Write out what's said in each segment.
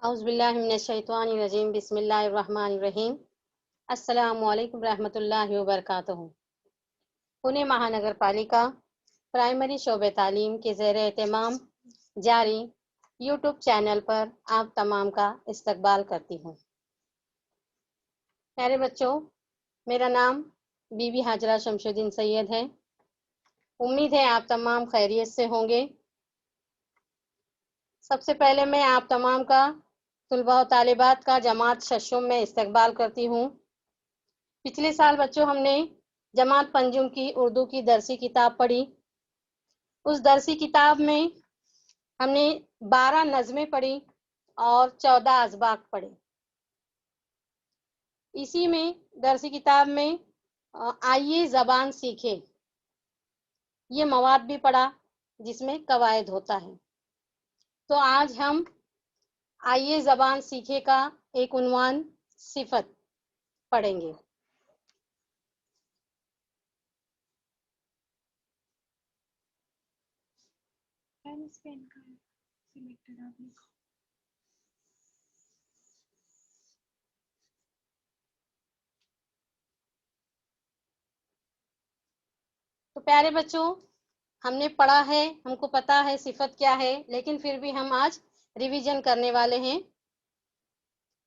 औज़ुबिल्लाहिमिनश्शैतानिर्रजीम बिस्मिल्लाहिर्रहमानिर्रहीम। अस्सलामुअलैकुम रहमतुल्लाहि व बरकातुहू। पुणे महानगर पालिका प्राइमरी शोबे तालीम के ज़ेर एहतमाम जारी यूट्यूब चैनल पर आप तमाम का इस्तकबाल करती हूँ। प्यारे बच्चों, मेरा नाम बीबी हाजरा शमशुद्दीन सैयद है। उम्मीद है आप तमाम खैरियत से होंगे। सबसे पहले मैं आप तमाम का तुलबा और तालिबात का जमात शशुम में इस्तकबाल करती हूँ। पिछले साल बच्चों हमने जमात पंजुम की उर्दू की दरसी किताब पढ़ी। उस दरसी किताब में हमने 12 नज़में पढ़ी और 14 अज़बाक पढ़े। इसी में दरसी किताब में आइए ज़बान सीखे ये मवाद भी पढ़ा जिसमें कवायद होता है। तो आज हम आइए ज़बान सीखे का एक उन्वान सिफत पढ़ेंगे। तो प्यारे बच्चों, हमने पढ़ा है, हमको पता है सिफत क्या है, लेकिन फिर भी हम आज रिवीजन करने वाले हैं।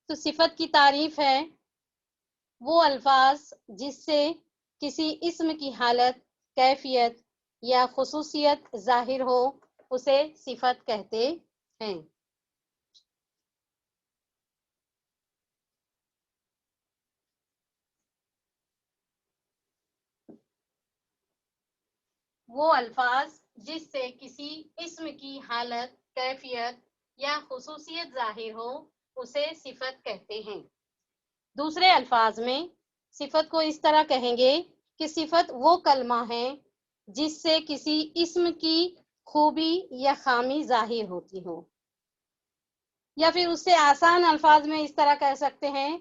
तो सिफत की तारीफ है वो अल्फाज जिससे किसी इस्म की हालत, कैफियत या खुसूसियत जाहिर हो, उसे सिफत कहते हैं। वो अल्फाज जिससे किसी इस्म की हालत, कैफियत या खुसूसियत जाहिर हो, उसे सिफत कहते हैं। दूसरे अल्फाज में सिफत को इस तरह कहेंगे कि सिफत वो कलमा है जिससे किसी इस्म की खूबी या खामी जाहिर होती हो। या फिर उससे आसान अल्फाज में इस तरह कह सकते हैं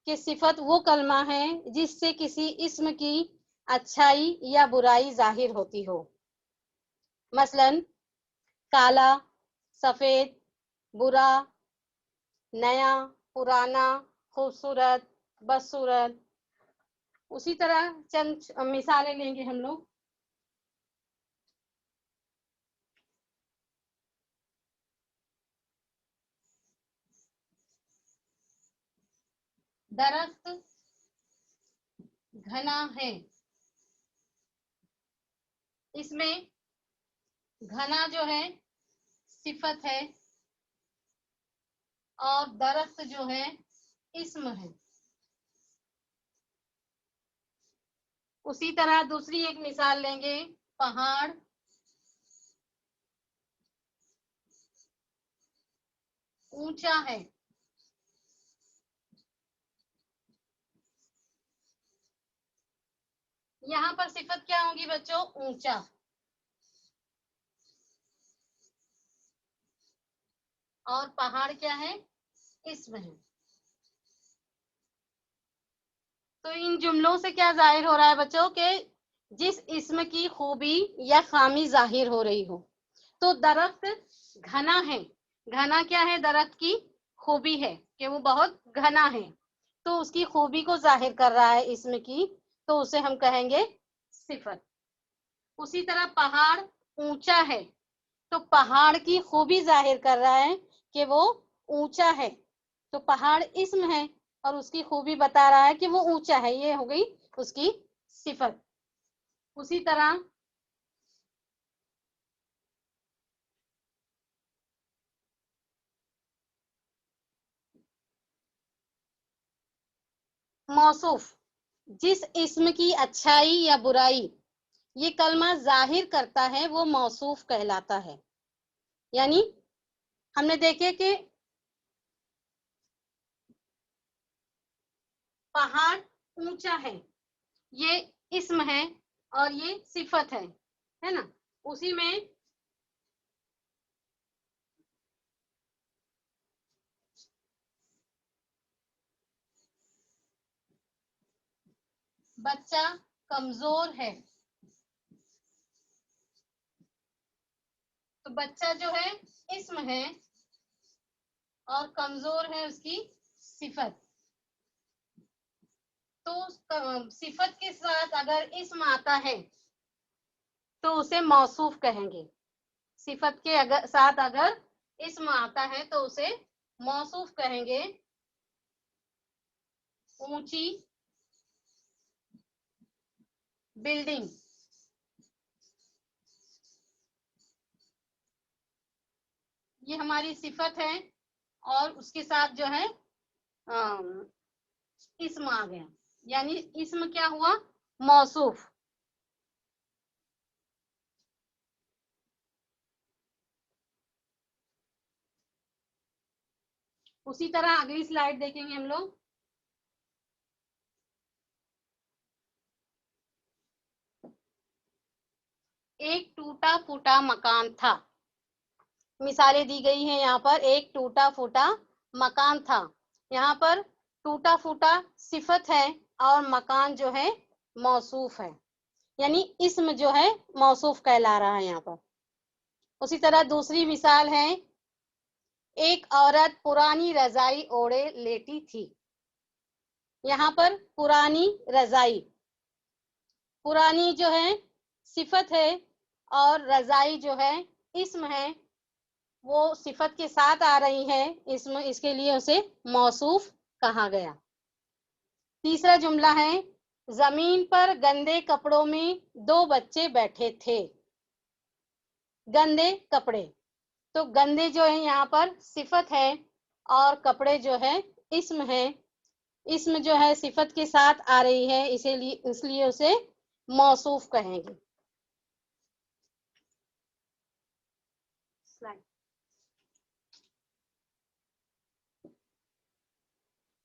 कि सिफत वो कलमा है जिससे किसी इस्म की अच्छाई या बुराई जाहिर होती हो। मसलन काला, सफेद, बुरा, नया, पुराना, खूबसूरत, बदसूरत। उसी तरह चंद मिसालें लेंगे हम लोग। दरख्त घना है, इसमें घना जो है सिफत है और दरख्त जो है इस्म है। उसी तरह दूसरी एक मिसाल लेंगे, पहाड़ ऊंचा है। यहाँ पर सिफत क्या होगी बच्चों? ऊंचा। और पहाड़ क्या है? इस्म है। तो इन जुमलों से क्या जाहिर हो रहा है बच्चों के जिस इस्म की खूबी या खामी जाहिर हो रही हो। तो दरख्त घना है, घना क्या है? दरख्त की खूबी है कि वो बहुत घना है, तो उसकी खूबी को जाहिर कर रहा है इस्म की, तो उसे हम कहेंगे सिफत। उसी तरह पहाड़ ऊंचा है, तो पहाड़ की खूबी जाहिर कर रहा है कि वो ऊंचा है, तो पहाड़ इस्म है और उसकी खूबी बता रहा है कि वो ऊंचा है। ये हो गई उसकी सिफत। उसी तरह मौसूफ जिस इस्म की अच्छाई या बुराई ये कलमा जाहिर करता है वो मौसूफ कहलाता है। यानी हमने देखे कि पहाड़ ऊंचा है, ये इस्म है और ये सिफत है ना। उसी में बच्चा कमजोर है, तो बच्चा जो है इस्म है اور کمزور ہے اس کی صفت. تو صفت کے ساتھ اگر اسم آتا ہے تو اسے موصوف کہیں گے. صفت کے ساتھ اگر اسم آتا ہے تو اسے موصوف کہیں گے. اونچی بلڈنگ, یہ ہماری صفت ہے اور اس کے ساتھ جو ہے اسم آ گیا, یعنی اسم کیا ہوا, موصوف. اسی طرح اگلی سلائیڈ دیکھیں گے ہم لوگ. ایک ٹوٹا پھوٹا مکان تھا. مثالیں دی گئی ہیں یہاں پر. ایک ٹوٹا پھوٹا مکان تھا. یہاں پر ٹوٹا پھوٹا صفت ہے اور مکان جو ہے موصوف ہے, یعنی اسم جو ہے موصوف کہلا رہا ہے یہاں پر. اسی طرح دوسری مثال ہے, ایک عورت پرانی رضائی اوڑھے لیٹی تھی. یہاں پر پرانی رضائی, پرانی جو ہے صفت ہے اور رضائی جو ہے اسم ہے, وہ صفت کے ساتھ آ رہی ہے اسم, اس کے لیے اسے موصوف کہا گیا. تیسرا جملہ ہے, زمین پر گندے کپڑوں میں 2 بچے بیٹھے تھے. گندے کپڑے, تو گندے جو ہے یہاں پر صفت ہے اور کپڑے جو ہے اسم ہے. اسم جو ہے صفت کے ساتھ آ رہی ہے, اس لیے اسے موصوف کہیں گے.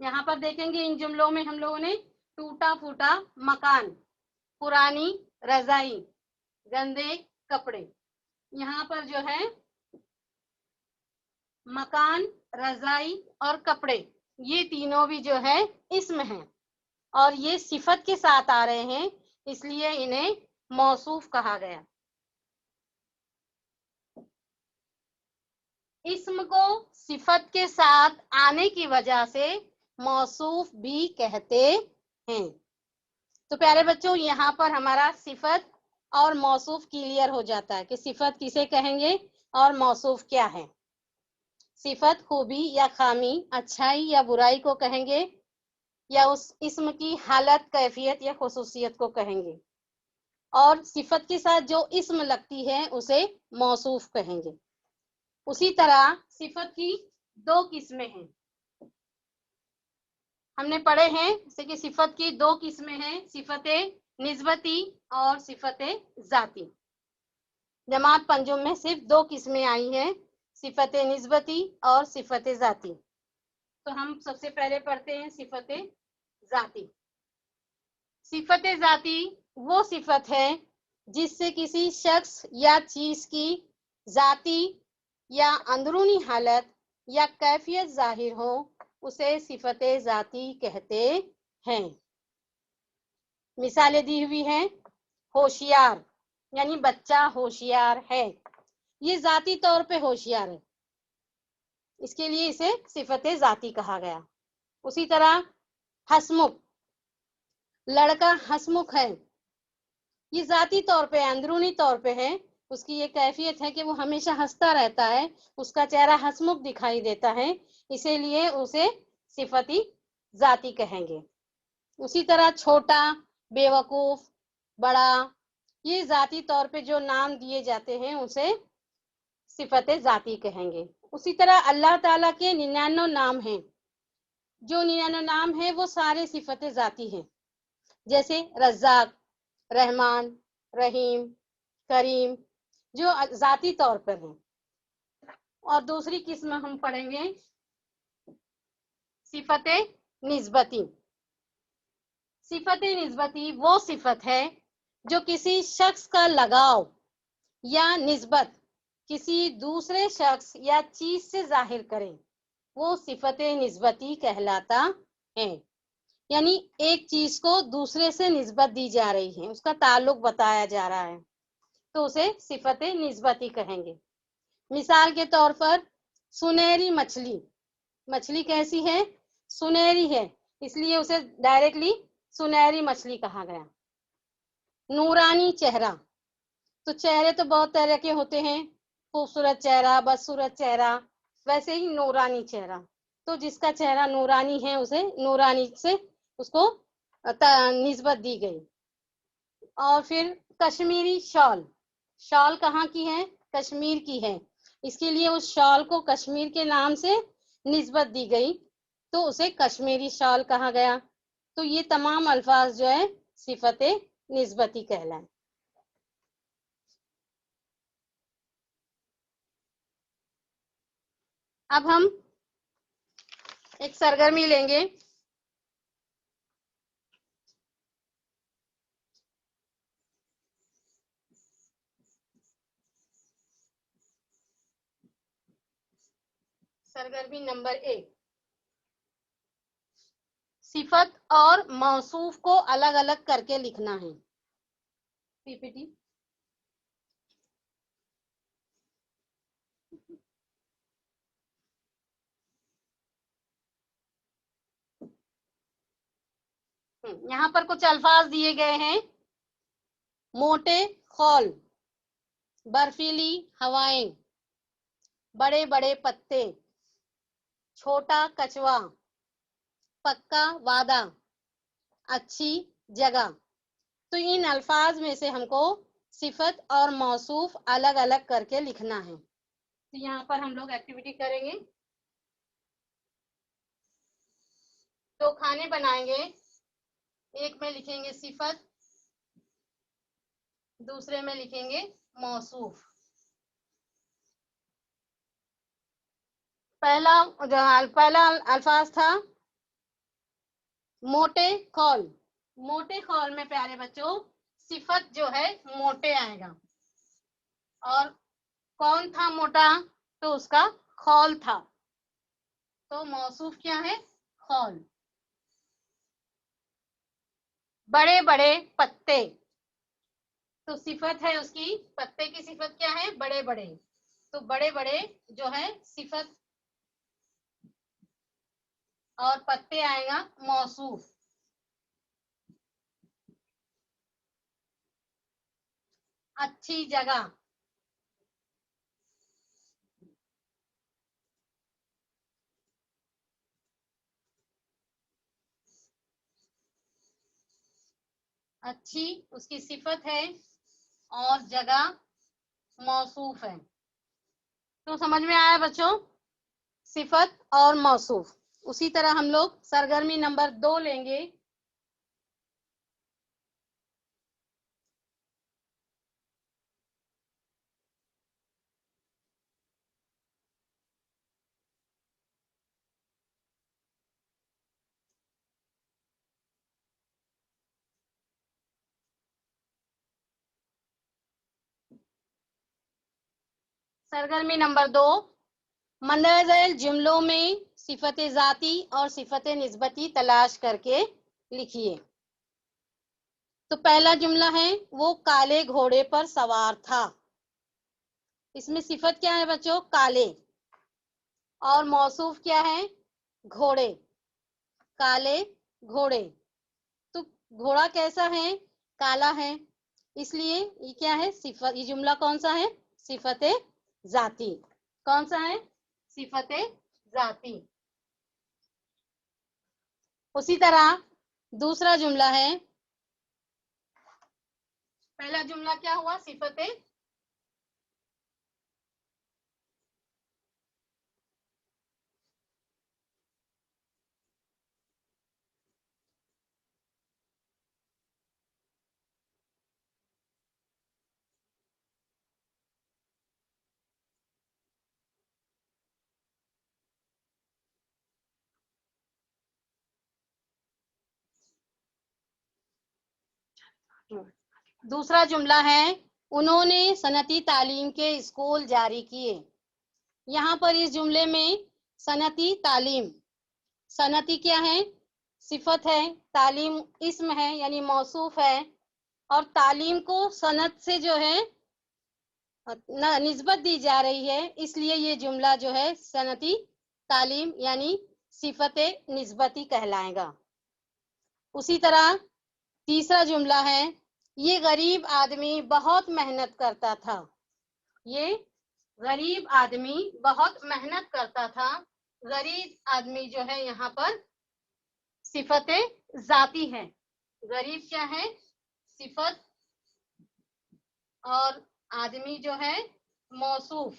یہاں پر دیکھیں گے ان جملوں میں ہم لوگوں نے ٹوٹا پھوٹا مکان, پرانی رضائی, گندے کپڑے. یہاں پر جو ہے مکان, رضائی اور کپڑے, یہ تینوں بھی جو ہے اسم ہیں اور یہ صفت کے ساتھ آ رہے ہیں, اس لیے انہیں موصوف کہا گیا. اسم کو صفت کے ساتھ آنے کی وجہ سے موصوف بھی کہتے ہیں. تو پیارے بچوں, یہاں پر ہمارا صفت اور موصوف کلیئر ہو جاتا ہے کہ صفت کسے کہیں گے اور موصوف کیا ہے. صفت خوبی یا خامی, اچھائی یا برائی کو کہیں گے, یا اس اسم کی حالت, کیفیت یا خصوصیت کو کہیں گے. اور صفت کے ساتھ جو اسم لگتی ہے اسے موصوف کہیں گے. اسی طرح صفت کی 2 قسمیں ہیں, ہم نے پڑھے ہیں جیسے کہ صفت کی 2 قسمیں ہیں, صفت نسبتی اور صفت ذاتی. جماعت پنجم میں صرف 2 قسمیں آئی ہیں, صفت نسبتی اور صفت ذاتی. تو ہم سب سے پہلے پڑھتے ہیں صفت ذاتی. صفت ذاتی وہ صفت ہے جس سے کسی شخص یا چیز کی ذاتی یا اندرونی حالت یا کیفیت ظاہر ہو, اسے صفت ذاتی کہتے ہیں. مثالیں دی ہوئی ہیں, ہوشیار یعنی بچہ ہوشیار ہے, یہ ذاتی طور پہ ہوشیار ہے, اس کے لیے اسے صفت ذاتی کہا گیا. اسی طرح ہسمکھ, لڑکا ہسمکھ ہے, یہ ذاتی طور پہ, اندرونی طور پہ ہے, اس کی یہ کیفیت ہے کہ وہ ہمیشہ ہنستا رہتا ہے, اس کا چہرہ ہسمکھ دکھائی دیتا ہے, اسی لیے اسے صفتی ذاتی کہیں گے. اسی طرح چھوٹا, بے وقوف, بڑا, یہ ذاتی طور پہ جو نام دیے جاتے ہیں اسے صفت ذاتی کہیں گے. اسی طرح اللہ تعالیٰ کے 99 نام ہیں, جو 99 نام ہیں وہ سارے صفت ذاتی ہیں, جیسے رزاق, رحمان, رحیم, کریم, جو ذاتی طور پر ہیں. اور دوسری قسم ہم پڑھیں گے صفت نسبتی. صفت نسبتی وہ صفت ہے جو کسی شخص کا لگاؤ یا نسبت کسی دوسرے شخص یا چیز سے ظاہر کرے, وہ صفت نسبتی کہلاتا ہے. یعنی ایک چیز کو دوسرے سے نسبت دی جا رہی ہے, اس کا تعلق بتایا جا رہا ہے, تو اسے صفت نسبتی کہیں گے. مثال کے طور پر سنہری مچھلی, मछली कैसी है, सुनहरी है, इसलिए उसे डायरेक्टली सुनहरी मछली कहा गया। नूरानी चेहरा, तो चेहरे तो बहुत तरह के होते हैं, खूबसूरत चेहरा, बदसूरत चेहरा, वैसे ही नूरानी चेहरा, तो जिसका चेहरा नूरानी है उसे नूरानी से उसको निस्बत दी गई। और फिर कश्मीरी शॉल, शॉल कहाँ की है, कश्मीर की है, इसके लिए उस शॉल को कश्मीर के नाम से निस्बत दी गई, तो उसे कश्मीरी शॉल कहा गया। तो ये तमाम अल्फाज जो है सिफत निस्बती कहलाए। अब हम एक सरगर्मी लेंगे। सरगर्मी नंबर 1, सिफत और मौसूफ को अलग अलग करके लिखना है। पीपीटी। यहाँ पर कुछ अल्फाज दिए गए हैं। मोटे खौल, बर्फीली हवाएं, बड़े बड़े पत्ते, छोटा कछुआ, पक्का वादा, अच्छी जगह। तो इन अल्फाज में से हमको सिफत और मौसूफ अलग अलग करके लिखना है। तो यहाँ पर हम लोग एक्टिविटी करेंगे। तो खाने बनाएंगे, एक में लिखेंगे सिफत, दूसरे में लिखेंगे मौसूफ। पहला अल्फाज था मोटे खौल। मोटे खौल में प्यारे बच्चों सिफत जो है मोटे आएगा, और कौन था मोटा, तो उसका खौल था, तो मौसूफ क्या है, खौल। बड़े बड़े पत्ते, तो सिफत है उसकी, पत्ते की सिफत क्या है, बड़े बड़े, तो बड़े बड़े जो है सिफत, और पत्ते आएगा मौसूफ। अच्छी जगह, अच्छी उसकी सिफत है, और जगह मौसूफ है। तो समझ में आया बच्चों, सिफत और मौसूफ। उसी तरह हम लोग सरगर्मी नंबर 2 लेंगे। सरगर्मी नंबर 2, मंदरज़ैल जुमलों में सिफत ज़ाती और सिफत निस्बती तलाश करके लिखिए। तो पहला जुमला है वो काले घोड़े पर सवार था, इसमें सिफत क्या है बच्चों, काले, और मौसूफ क्या है, घोड़े, काले घोड़े। तो घोड़ा कैसा है, काला है, इसलिए ये क्या है, सिफत, ये जुमला कौन सा है, सिफत जाती। कौन सा है, सिफत जाती। उसी तरह दूसरा जुमला है, पहला जुमला क्या हुआ, सिफत दूसरा जुमला है उन्होंने सनती तालीम के स्कूल जारी किए। यहाँ पर इस जुमले में सनती तालीम, सनती क्या है, सिफत है, तालीम इस्म है यानी मौसूफ है, और तालीम को सनत से जो है निस्बत दी जा रही है, इसलिए ये जुमला जो है सनती तालीम यानी सिफत निस्बती कहलाएगा। उसी तरह तीसरा जुमला है, ये गरीब आदमी बहुत मेहनत करता था। ये गरीब आदमी बहुत मेहनत करता था। गरीब आदमी जो है यहाँ पर सिफत जाती है। गरीब क्या है? सिफत, और आदमी जो है मौसूफ।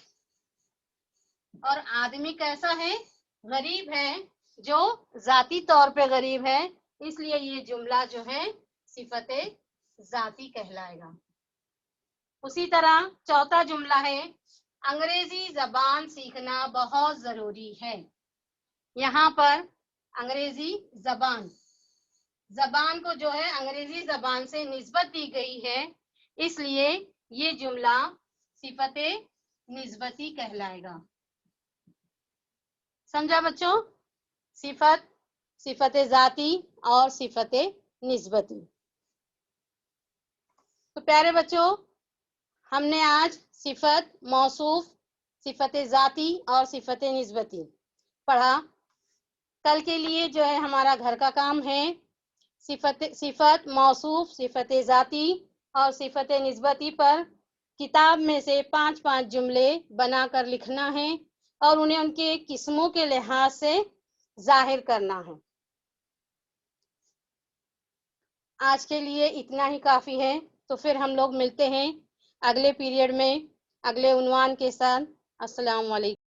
और आदमी कैसा है? गरीब है, जो जाती तौर पे गरीब है, इसलिए ये जुमला जो है सिफत जाती कहलाएगा। उसी तरह चौथा जुमला है, अंग्रेजी जबान सीखना बहुत जरूरी है। यहाँ पर अंग्रेजी जबान को जो है अंग्रेजी जबान से निस्बत दी गई है, इसलिए ये जुमला सिफत निस्बती कहलाएगा। समझा बच्चों? सिफत, सिफत जाती और सिफत निस्बती। तो प्यारे बच्चों, हमने आज सिफत, मौसूफ, सिफत जाती और सिफत निस्बती पढ़ा। कल के लिए जो है हमारा घर का काम है सिफत, मौसूफ, सिफत जाती और सिफत निस्बती पर किताब में से 5-5 जुमले बनाकर लिखना है और उन्हें उनके किस्मों के लिहाज से जाहिर करना है। आज के लिए इतना ही काफ़ी है। तो फिर हम लोग मिलते हैं अगले पीरियड में अगले उन्वान के साथ। अस्सलाम वालेकुम।